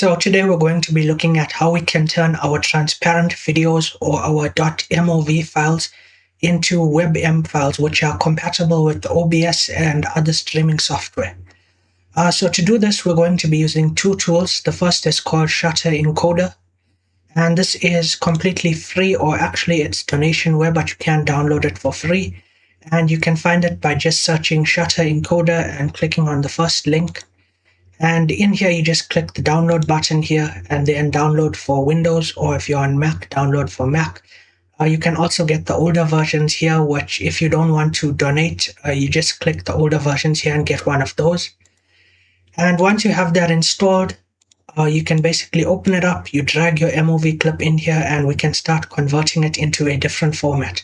So today we're going to be looking at how we can turn our transparent videos or our .mov files into WebM files, which are compatible with OBS and other streaming software. So to do this, we're going to be using two tools. The first is called Shutter Encoder, and this is completely free, or actually it's donationware, but you can download it for free. And you can find it by just searching Shutter Encoder and clicking on the first link. And in here, you just click the download button here and then download for Windows, or if you're on Mac, download for Mac. You can also get the older versions here, which if you don't want to donate, you just click the older versions here and get one of those. And once you have that installed, you can basically open it up, you drag your MOV clip in here, and we can start converting it into a different format.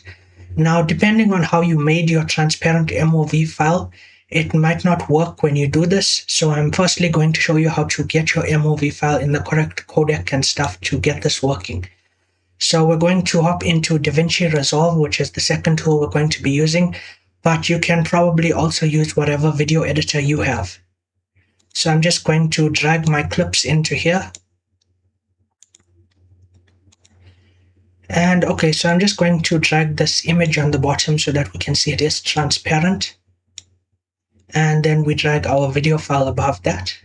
Now, depending on how you made your transparent MOV file, it might not work when you do this. So I'm firstly going to show you how to get your MOV file in the correct codec and stuff to get this working. So we're going to hop into DaVinci Resolve, which is the second tool we're going to be using, but you can probably also use whatever video editor you have. So I'm just going to drag my clips into here. And okay, so I'm just going to drag this image on the bottom so that we can see it is transparent. And then we drag our video file above that.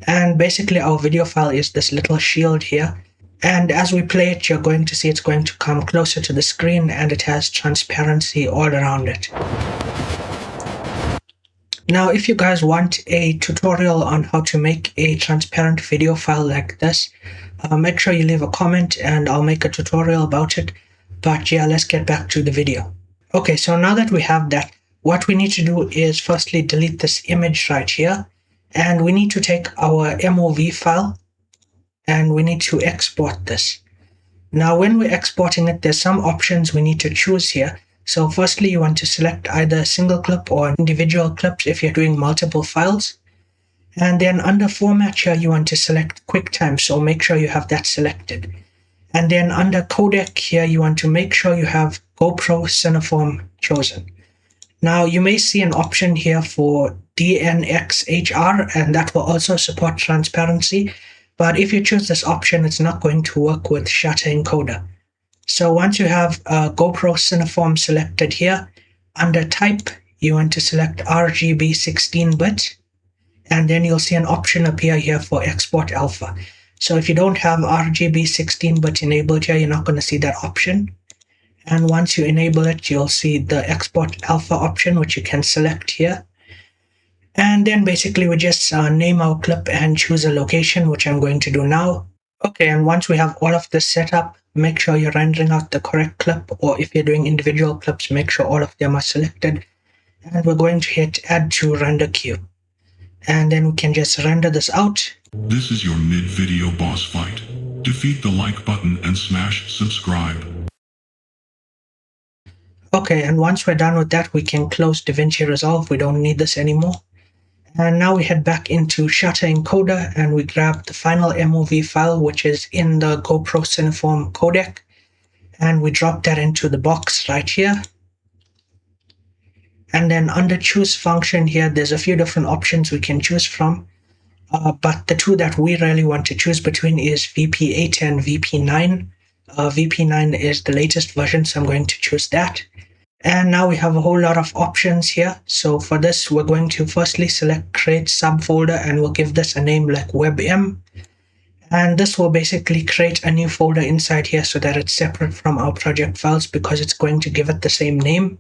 And basically our video file is this little shield here. And as we play it, you're going to see it's going to come closer to the screen, and it has transparency all around it. Now, if you guys want a tutorial on how to make a transparent video file like this, make sure you leave a comment and I'll make a tutorial about it. But yeah, let's get back to the video. Okay, so now that we have that, what we need to do is firstly delete this image right here, and we need to take our MOV file and we need to export this. Now, when we're exporting it, there's some options we need to choose here. So firstly, you want to select either a single clip or individual clips if you're doing multiple files. And then under format here, you want to select QuickTime, so make sure you have that selected. And then under codec here, you want to make sure you have GoPro Cineform chosen. Now, you may see an option here for DNxHR, and that will also support transparency. But if you choose this option, it's not going to work with Shutter Encoder. So once you have GoPro Cineform selected here, under type, you want to select RGB 16-bit, and then you'll see an option appear here for export alpha. So if you don't have RGB 16-bit enabled here, you're not going to see that option. And once you enable it, you'll see the export alpha option, which you can select here. And then basically we just name our clip and choose a location, which I'm going to do now. Okay, and once we have all of this set up, make sure you're rendering out the correct clip, or if you're doing individual clips, make sure all of them are selected. And we're going to hit add to render queue. And then we can just render this out. This is your mid-video boss fight. Defeat the like button and smash subscribe. Okay, and once we're done with that, we can close DaVinci Resolve. We don't need this anymore. And now we head back into Shutter Encoder and we grab the final MOV file, which is in the GoPro Cineform codec. And we drop that into the box right here. And then under choose function here, there's a few different options we can choose from. But the two that we really want to choose between is VP8 and VP9. VP9 is the latest version, so I'm going to choose that. And now we have a whole lot of options here. So for this, we're going to firstly select create subfolder, and we'll give this a name like WebM. And this will basically create a new folder inside here so that it's separate from our project files, because it's going to give it the same name.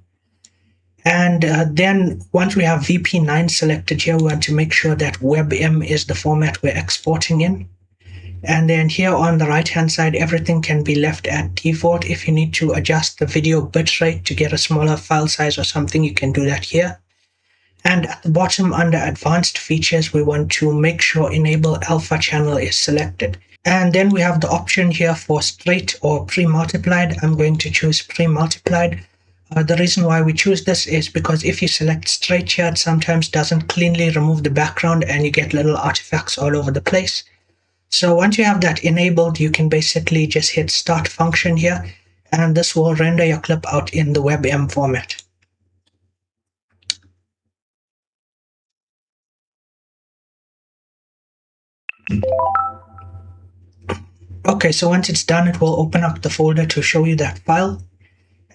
And then once we have VP9 selected here, we want to make sure that WebM is the format we're exporting in. And then here on the right hand side, everything can be left at default. If you need to adjust the video bitrate to get a smaller file size or something, you can do that here. And at the bottom under advanced features, we want to make sure enable alpha channel is selected. And then we have the option here for straight or pre-multiplied. I'm going to choose pre-multiplied. The reason why we choose this is because if you select straight here, it sometimes doesn't cleanly remove the background and you get little artifacts all over the place. So once you have that enabled, you can basically just hit start function here, and this will render your clip out in the WebM format. Okay, so once it's done, it will open up the folder to show you that file.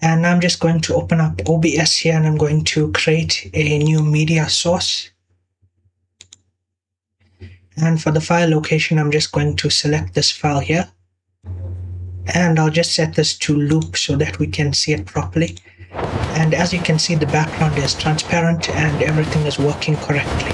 And I'm just going to open up OBS here, and I'm going to create a new media source. And for the file location, I'm just going to select this file here. And I'll just set this to loop so that we can see it properly. And as you can see, the background is transparent and everything is working correctly.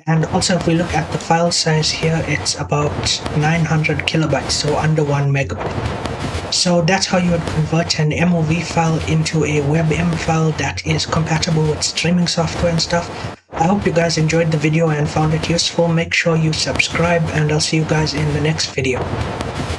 And also, if we look at the file size here, it's about 900 kilobytes, so under 1 megabyte. So that's how you would convert an MOV file into a WebM file that is compatible with streaming software and stuff. I hope you guys enjoyed the video and found it useful. Make sure you subscribe, and I'll see you guys in the next video.